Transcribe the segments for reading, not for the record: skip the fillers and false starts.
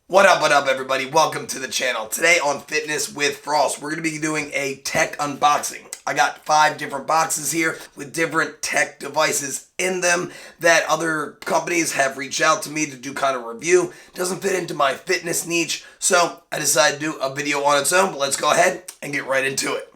What up, everybody? Welcome to the channel. Today on Fitness with Frost, we're going to be doing a tech unboxing. I got 5 different boxes here with different tech devices in them that other companies have reached out to me to do kind of review. Doesn't fit into my fitness niche, so I decided to do a video on its own, but let's go ahead and get right into it.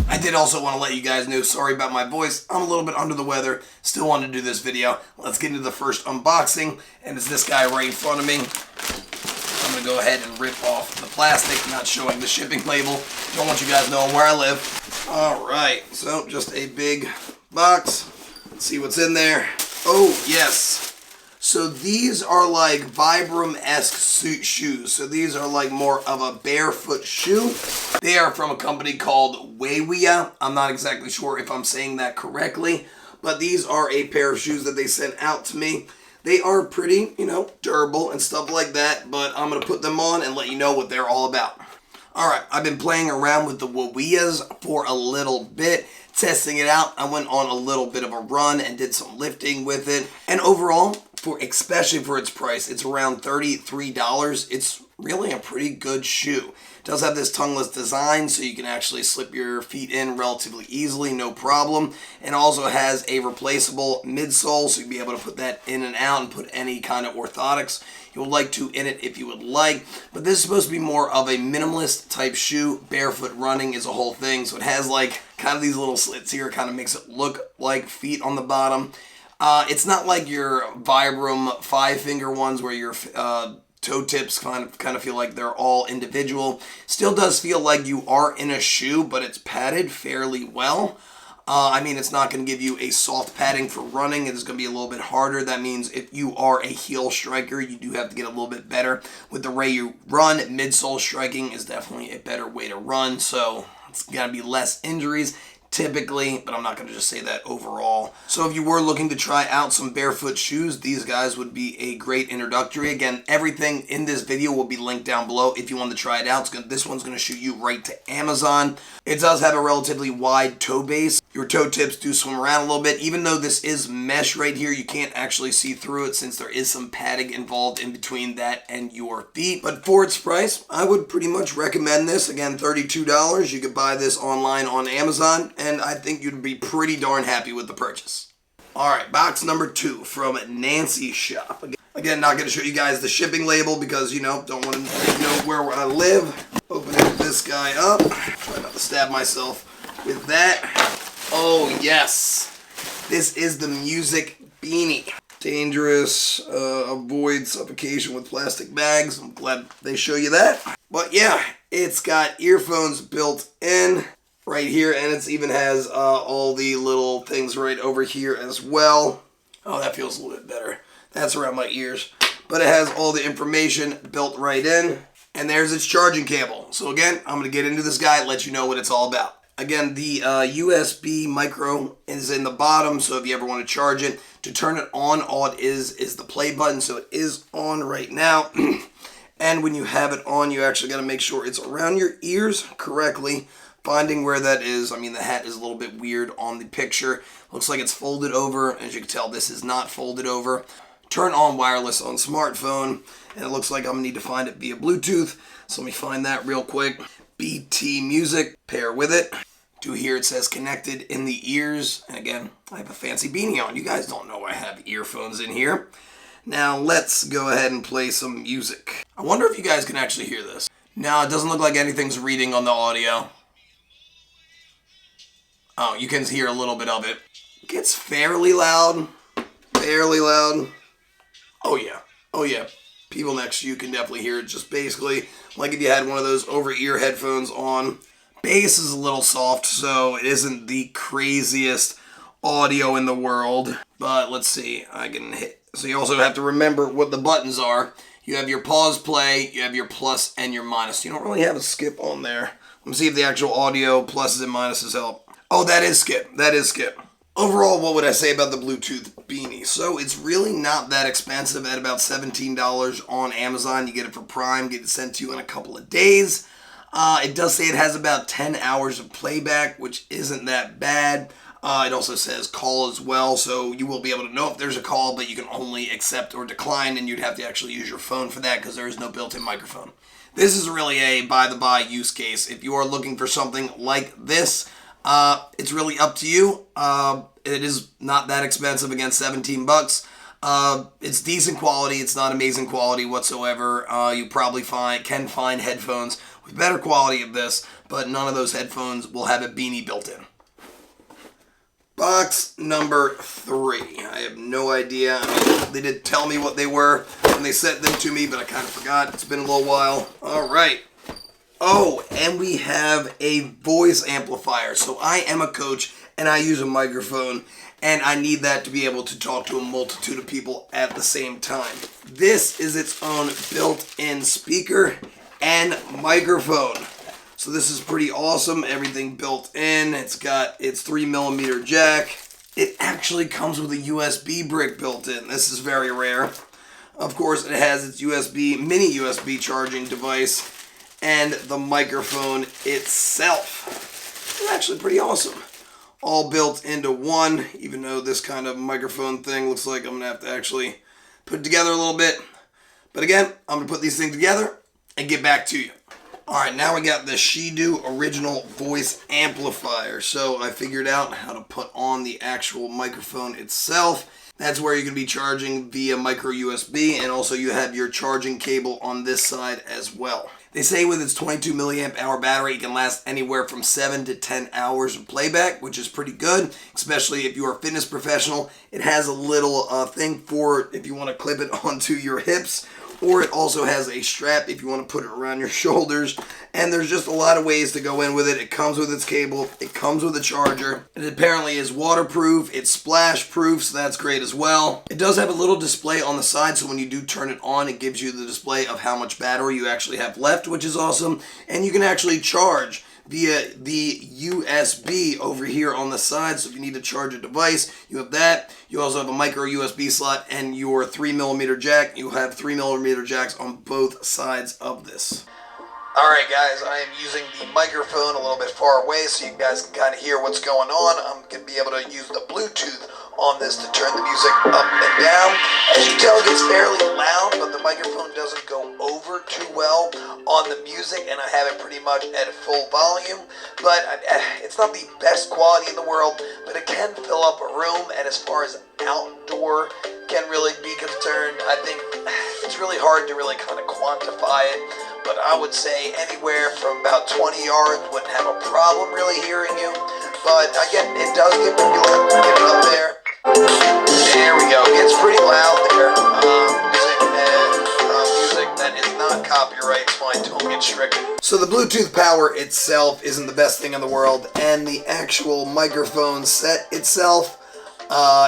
I did also want to let you guys know, sorry about my voice, I'm a little bit under the weather, still want to do this video. Let's get into the first unboxing, and it's this guy right in front of me. I'm going to go ahead and rip off the plastic, not showing the shipping label. Don't want you guys knowing where I live. Alright, so just a big box. Let's see what's in there. Oh, yes. So these are like Vibram-esque shoes. So these are like more of a barefoot shoe. They are from a company called Weweya. I'm not exactly sure if I'm saying that correctly, but these are a pair of shoes that they sent out to me. They are pretty, durable and stuff like that, but I'm going to put them on and let you know what they're all about. Alright, I've been playing around with the Weweyas for a little bit, testing it out. I went on a little bit of a run and did some lifting with it, and overall, especially for its price, it's around $33. It's really a pretty good shoe. It does have this tongueless design, so you can actually slip your feet in relatively easily, no problem. And also has a replaceable midsole, so you'll be able to put that in and out and put any kind of orthotics you would like to in it if you would like. But this is supposed to be more of a minimalist type shoe. Barefoot running is a whole thing, so it has like kind of these little slits here. It kind of makes it look like feet on the bottom. It's not like your Vibram 5-finger ones where your toe tips kind of feel like they're all individual. Still does feel like you are in a shoe, but it's padded fairly well. It's not going to give you a soft padding for running. It's going to be a little bit harder. That means if you are a heel striker, you do have to get a little bit better with the way you run. Midsole striking is definitely a better way to run, so it's going to be less injuries typically, but I'm not going to just say that overall. So if you were looking to try out some barefoot shoes, these guys would be a great introductory. Again, everything in this video will be linked down below if you want to try it out. This one's going to shoot you right to Amazon. It does have a relatively wide toe base. Your toe tips do swim around a little bit. Even though this is mesh right here, you can't actually see through it since there is some padding involved in between that and your feet. But for its price, I would pretty much recommend this. Again, $32. You could buy this online on Amazon, and I think you'd be pretty darn happy with the purchase. Alright, box number 2 from Nancy's shop. Again, not going to show you guys the shipping label because, don't want to know where I live. Opening this guy up. Try not to stab myself with that. Oh, yes. This is the Music Beanie. Dangerous, avoid suffocation with plastic bags. I'm glad they show you that. But yeah, it's got earphones built in right here, and it even has all the little things right over here as well. Oh, that feels a little bit better. That's around my ears. But it has all the information built right in, and there's its charging cable. So again, I'm going to get into this guy and let you know what it's all about. Again, the USB micro is in the bottom, so if you ever want to charge it, to turn it on, all it is the play button, so it is on right now. And when you have it on, you actually got to make sure it's around your ears correctly. Finding where that is, the hat is a little bit weird on the picture. Looks like it's folded over. As you can tell, this is not folded over. Turn on wireless on smartphone, and it looks like I'm going to need to find it via Bluetooth. So let me find that real quick. BT Music, pair with it. Do here it says connected in the ears. And again, I have a fancy beanie on. You guys don't know I have earphones in here. Now let's go ahead and play some music. I wonder if you guys can actually hear this. No, it doesn't look like anything's reading on the audio. Oh, you can hear a little bit of it. It gets fairly loud. Fairly loud. Oh yeah. Oh yeah. People next to you can definitely hear it. Just basically like if you had one of those over-ear headphones on. Bass is a little soft, so it isn't the craziest audio in the world. But let's see. I can hit. So you also have to remember what the buttons are. You have your pause play, you have your plus and your minus. You don't really have a skip on there. Let me see if the actual audio pluses and minuses help. Oh, that is skip. That is skip. Overall, what would I say about the Bluetooth beanie? So it's really not that expensive at about $17 on Amazon. You get it for Prime, get it sent to you in a couple of days. It does say it has about 10 hours of playback, which isn't that bad. It also says call as well, so you will be able to know if there's a call, but you can only accept or decline, and you'd have to actually use your phone for that because there is no built-in microphone. This is really a by-the-by use case. If you are looking for something like this, it's really up to you. It is not that expensive, again, 17 bucks. It's decent quality. It's not amazing quality whatsoever. You probably can find headphones with better quality of this, but none of those headphones will have a Beanie built in. Box number 3. I have no idea. I mean, they did tell me what they were when they sent them to me, but I kind of forgot. It's been a little while. All right. Oh, and we have a voice amplifier. So I am a coach, and I use a microphone, and I need that to be able to talk to a multitude of people at the same time. This is its own built-in speaker and microphone. So this is pretty awesome. Everything built in. It's got its 3mm jack. It actually comes with a USB brick built in. This is very rare. Of course, it has its mini USB charging device and the microphone itself. It's actually pretty awesome. All built into one, even though this kind of microphone thing looks like I'm going to have to actually put it together a little bit. But again, I'm going to put these things together and get back to you. Alright, now we got the Shido original voice amplifier. So I figured out how to put on the actual microphone itself. That's where you're going to be charging via micro USB, and also you have your charging cable on this side as well. They say with its 22 milliamp hour battery, it can last anywhere from 7 to 10 hours of playback, which is pretty good, especially if you're a fitness professional. It has a little thing for if you want to clip it onto your hips, or it also has a strap if you want to put it around your shoulders. And there's just a lot of ways to go in with it. It comes with its cable. It comes with a charger. It apparently is waterproof. It's splash proof, so that's great as well. It does have a little display on the side, so when you do turn it on, it gives you the display of how much battery you actually have left, which is awesome. And you can actually charge via the USB over here on the side. So if you need to charge a device, you have that. You also have a micro USB slot and your 3mm jack. You have 3mm jacks on both sides of this. Alright guys, I am using the microphone a little bit far away so you guys can kind of hear what's going on. I'm going to be able to use the Bluetooth on this to turn the music up and down. As you can tell, it gets fairly loud, but the microphone doesn't go over too well on the music, and I have it pretty much at full volume. But it's not the best quality in the world, but it can fill up a room, and as far as outdoor can really be concerned, I think it's really hard to really kind of quantify it. But I would say anywhere from about 20 yards wouldn't have a problem really hearing you. But again, it does get it up there. There we go. It's pretty loud there. Music that is not copyright, so I don't get stricken. So the Bluetooth power itself isn't the best thing in the world, and the actual microphone set itself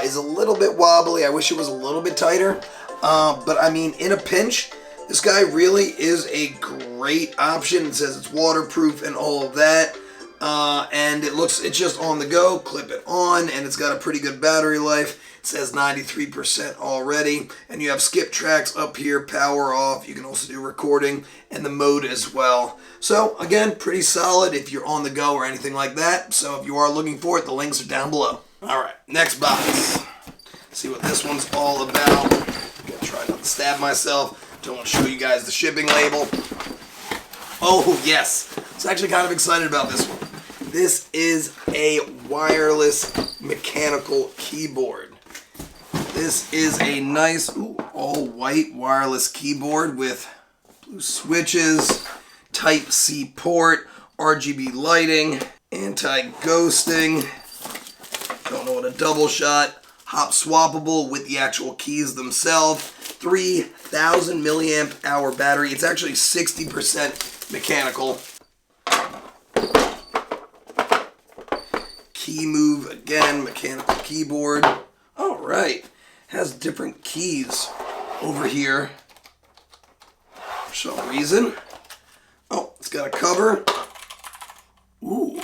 is a little bit wobbly. I wish it was a little bit tighter. But I mean, in a pinch, this guy really is a great option. It says it's waterproof and all of that. And it's just on the go. Clip it on, and it's got a pretty good battery life. It says 93% already. And you have skip tracks up here, power off. You can also do recording and the mode as well. So again, pretty solid if you're on the go or anything like that. So if you are looking for it, the links are down below. Alright, next box. See what this one's all about. Gonna try not to stab myself. Don't want to show you guys the shipping label. Oh yes, I was actually kind of excited about this one. This is a wireless mechanical keyboard. This is a nice all white wireless keyboard with blue switches, Type-C port, RGB lighting, anti-ghosting, don't know what a double shot, hop swappable with the actual keys themselves, 3,000 milliamp hour battery. It's actually 60% mechanical. Kemove, again, mechanical keyboard. All right, has different keys over here for some reason. Oh, it's got a cover. Ooh.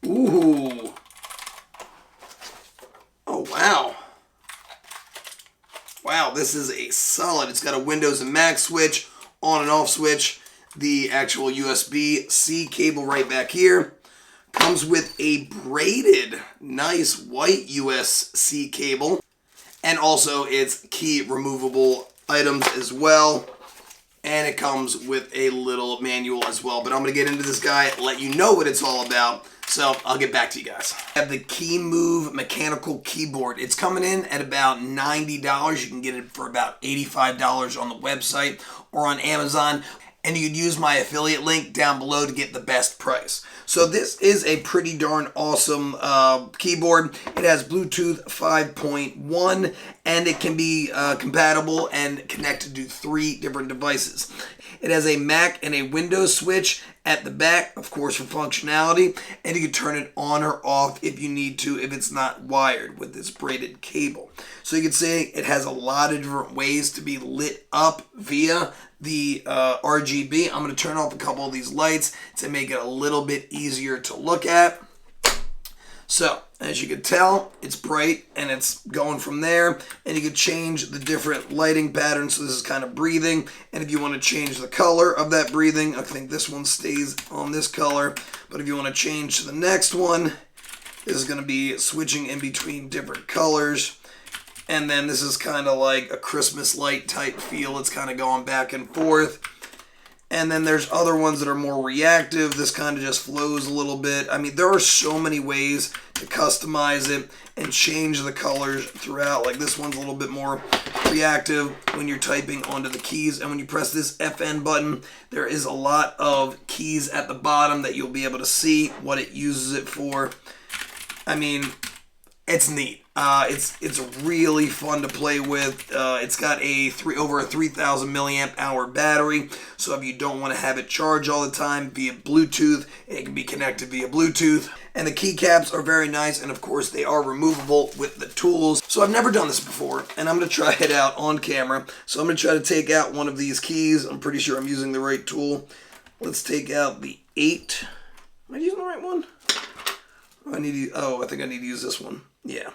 Ooh. Oh, wow. Wow, this is a solid. It's got a Windows and Mac switch, on and off switch, the actual USB-C cable right back here. Comes comes with a braided, nice white USB cable. And also it's key removable items as well. And it comes with a little manual as well. But I'm going to get into this guy and let you know what it's all about. So I'll get back to you guys. I have the Kemove mechanical keyboard. It's coming in at about $90. You can get it for about $85 on the website or on Amazon. And you can use my affiliate link down below to get the best price. So this is a pretty darn awesome keyboard. It has Bluetooth 5.1 and it can be compatible and connected to 3 different devices. It has a Mac and a Windows switch at the back, of course, for functionality, and you can turn it on or off if you need to, if it's not wired with this braided cable. So you can see it has a lot of different ways to be lit up via the RGB. I'm going to turn off a couple of these lights to make it a little bit easier to look at. So, as you can tell, it's bright and it's going from there, and you can change the different lighting patterns. So this is kind of breathing, and if you want to change the color of that breathing, I think this one stays on this color, but if you want to change to the next one, this is going to be switching in between different colors. And then this is kind of like a Christmas light type feel. It's kind of going back and forth. And then there's other ones that are more reactive. This kind of just flows a little bit. I mean, there are so many ways to customize it and change the colors throughout. Like this one's a little bit more reactive when you're typing onto the keys. And when you press this FN button, there is a lot of keys at the bottom that you'll be able to see what it uses it for. I mean, it's neat. It's really fun to play with. It's got over a 3,000 milliamp hour battery, so if you don't want to have it charge all the time via Bluetooth, it can be connected via Bluetooth. And the keycaps are very nice, and of course they are removable with the tools. So I've never done this before, and I'm going to try it out on camera. So I'm going to try to take out one of these keys. I'm pretty sure I'm using the right tool. Let's take out the 8. Am I using the right one? I think I need to use this one. Yeah.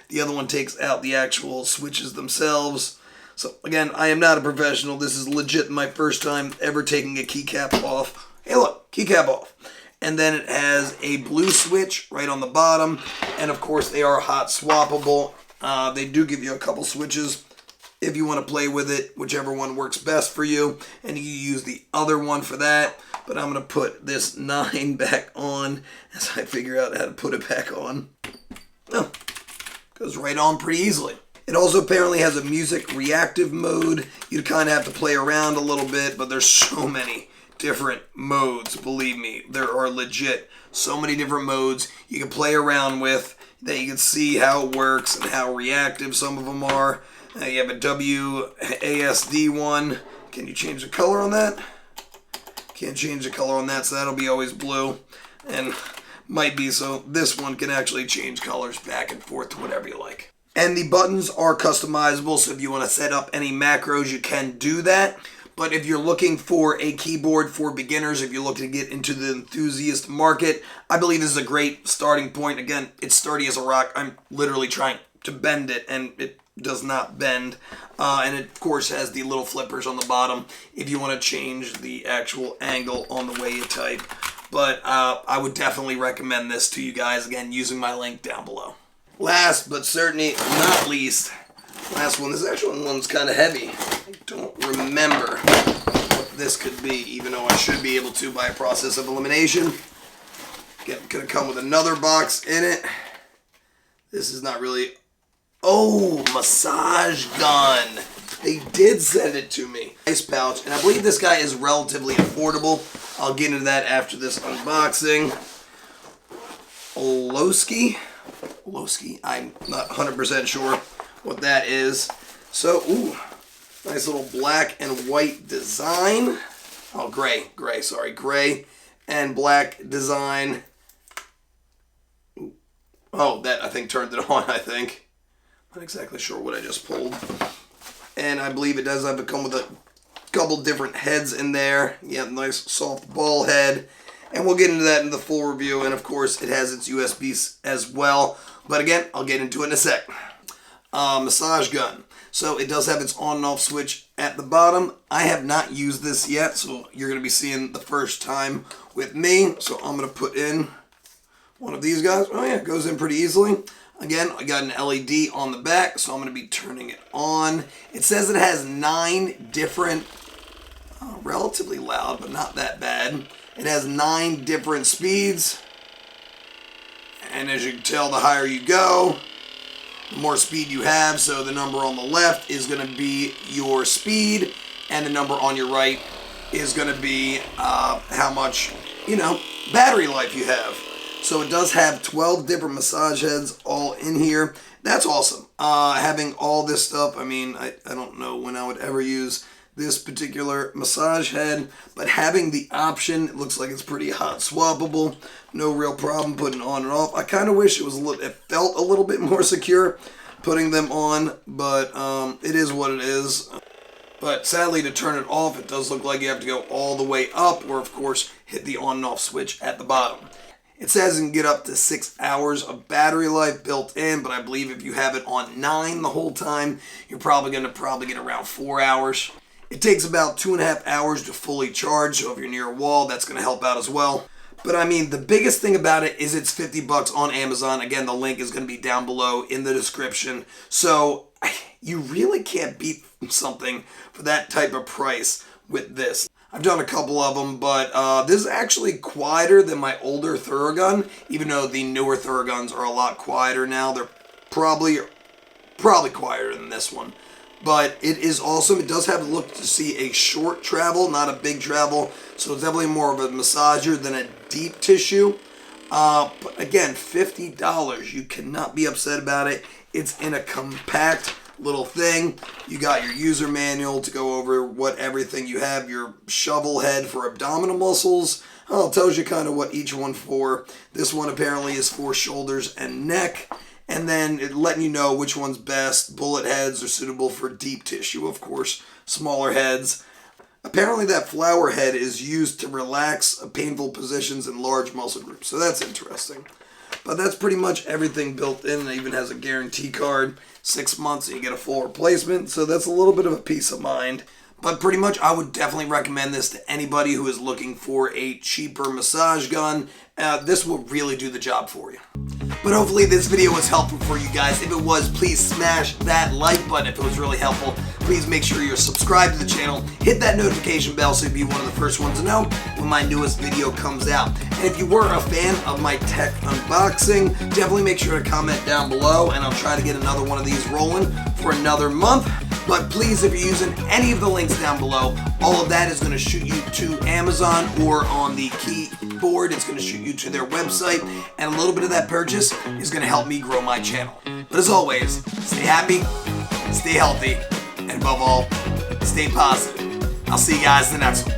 The other one takes out the actual switches themselves. So again, I am not a professional. This is legit my first time ever taking a keycap off. Hey look, keycap off. And then it has a blue switch right on the bottom. And of course they are hot swappable. They do give you a couple switches if you want to play with it, whichever one works best for you. And you use the other one for that. But I'm going to put this 9 back on as I figure out how to put it back on. Oh, goes right on pretty easily. It also apparently has a music reactive mode. You'd kind of have to play around a little bit, but there's so many different modes, believe me. There are legit so many different modes you can play around with that you can see how it works and how reactive some of them are. You have a WASD one. Can you change the color on that? Can't change the color on that, so that'll be always blue. And might be so this one can actually change colors back and forth to whatever you like. And the buttons are customizable, so if you want to set up any macros, you can do that. But if you're looking for a keyboard for beginners, if you're looking to get into the enthusiast market, I believe this is a great starting point. Again, it's sturdy as a rock. I'm literally trying to bend it, and it does not bend. And it, of course, has the little flippers on the bottom if you want to change the actual angle on the way you type. But I would definitely recommend this to you guys, again, using my link down below. Last but certainly not least, last one. This actual one's kind of heavy. I don't remember what this could be, even though I should be able to by a process of elimination. Again, going to come with another box in it. This is not really... Oh, massage gun. They did send it to me. Nice pouch, and I believe this guy is relatively affordable. I'll get into that after this unboxing. OLsky, I'm not 100% sure what that is. So, ooh, nice little black and white design. Oh, gray and black design. Ooh. Oh, that I think turned it on, I think. Not exactly sure what I just pulled. And I believe it does have to come with a couple different heads in there. Yeah, nice soft ball head. And we'll get into that in the full review. And of course, it has its USBs as well. But again, I'll get into it in a sec. Massage gun. So it does have its on and off switch at the bottom. I have not used this yet, so you're going to be seeing the first time with me. So I'm going to put in one of these guys. Oh yeah, it goes in pretty easily. Again, I got an LED on the back, so I'm going to be turning it on. It says it has 9 different, relatively loud, but not that bad. It has 9 different speeds. And as you can tell, the higher you go, the more speed you have. So the number on the left is going to be your speed, and the number on your right is going to be how much, battery life you have. So it does have 12 different massage heads all in here. That's awesome. Having all this stuff, I don't know when I would ever use this particular massage head, but having the option, it looks like it's pretty hot swappable. No real problem putting it on and off. I kind of wish it felt a little bit more secure putting them on, but it is what it is. But sadly, to turn it off, it does look like you have to go all the way up, or of course, hit the on and off switch at the bottom. It says it can get up to 6 hours of battery life built in, but I believe if you have it on 9 the whole time, you're probably going to get around 4 hours. It takes about 2.5 hours to fully charge, so if you're near a wall, that's going to help out as well. But the biggest thing about it is it's $50 on Amazon. Again, the link is going to be down below in the description. So you really can't beat something for that type of price with this. I've done a couple of them, but this is actually quieter than my older Thorogun, even though the newer Thoroguns are a lot quieter now. They're probably quieter than this one. But it is awesome. It does have the look to see a short travel, not a big travel. So it's definitely more of a massager than a deep tissue. But again, $50. You cannot be upset about it. It's in a compact little thing. You got your user manual to go over what everything you have, your shovel head for abdominal muscles. It tells you kind of what each one for. This one apparently is for shoulders and neck. And then it letting you know which one's best. Bullet heads are suitable for deep tissue, of course. Smaller heads. Apparently that flower head is used to relax painful positions in large muscle groups. So that's interesting. But that's pretty much everything built in. It even has a guarantee card. 6 months and you get a full replacement. So that's a little bit of a peace of mind. But pretty much I would definitely recommend this to anybody who is looking for a cheaper massage gun. This will really do the job for you. But hopefully this video was helpful for you guys. If it was, please smash that like button if it was really helpful. Please make sure you're subscribed to the channel. Hit that notification bell so you'll be one of the first ones to know when my newest video comes out. And if you were a fan of my tech unboxing, definitely make sure to comment down below and I'll try to get another one of these rolling for another month. But please, if you're using any of the links down below, all of that is going to shoot you to Amazon, or on the keyboard, it's going to shoot you to their website, and a little bit of that purchase is going to help me grow my channel. But as always, stay happy, stay healthy, and above all, stay positive. I'll see you guys in the next one.